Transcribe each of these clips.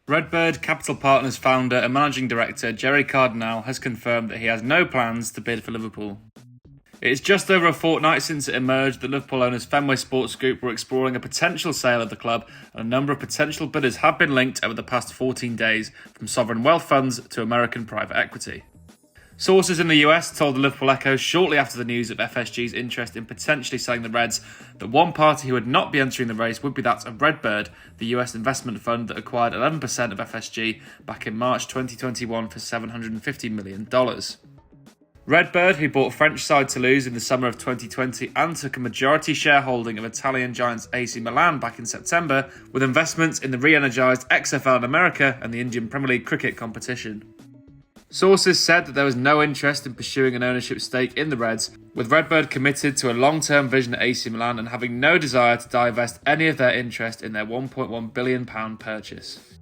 RedBird Capital Partners founder and managing director Gerry Cardinale has confirmed that he has no plans to bid for Liverpool. It is just over a fortnight since it emerged that Liverpool owners Fenway Sports Group were exploring a potential sale of the club, and a number of potential bidders have been linked over the past 14 days, from sovereign wealth funds to American private equity. Sources in the US told the Liverpool Echo shortly after the news of FSG's interest in potentially selling the Reds that one party who would not be entering the race would be that of RedBird, the US investment fund that acquired 11% of FSG back in March 2021 for $750 million. RedBird, who bought French side Toulouse in the summer of 2020 and took a majority shareholding of Italian giants AC Milan back in September, with investments in the re-energised XFL in America and the Indian Premier League cricket competition. Sources said that there was no interest in pursuing an ownership stake in the Reds, with RedBird committed to a long-term vision at AC Milan and having no desire to divest any of their interest in their £1.1 billion purchase.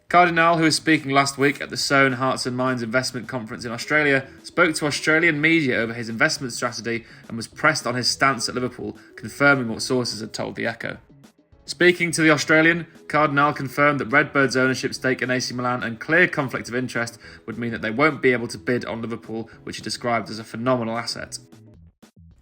Cardinale, who was speaking last week at the Sohn Hearts and Minds Investment Conference in Australia, spoke to Australian media over his investment strategy and was pressed on his stance at Liverpool, confirming what sources had told the Echo. Speaking to the Australian, Cardinale confirmed that RedBird's ownership stake in AC Milan and clear conflict of interest would mean that they won't be able to bid on Liverpool, which he described as a phenomenal asset.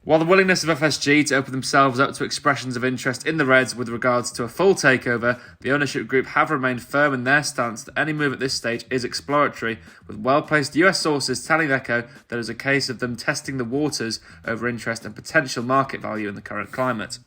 While the willingness of FSG to open themselves up to expressions of interest in the Reds with regards to a full takeover, the ownership group have remained firm in their stance that any move at this stage is exploratory, with well-placed US sources telling the Echo that it is a case of them testing the waters over interest and potential market value in the current climate.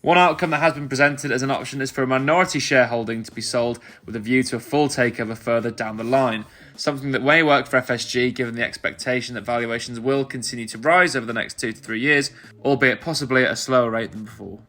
One outcome that has been presented as an option is for a minority shareholding to be sold with a view to a full takeover further down the line, something that may work for FSG given the expectation that valuations will continue to rise over the next 2 to 3 years, albeit possibly at a slower rate than before.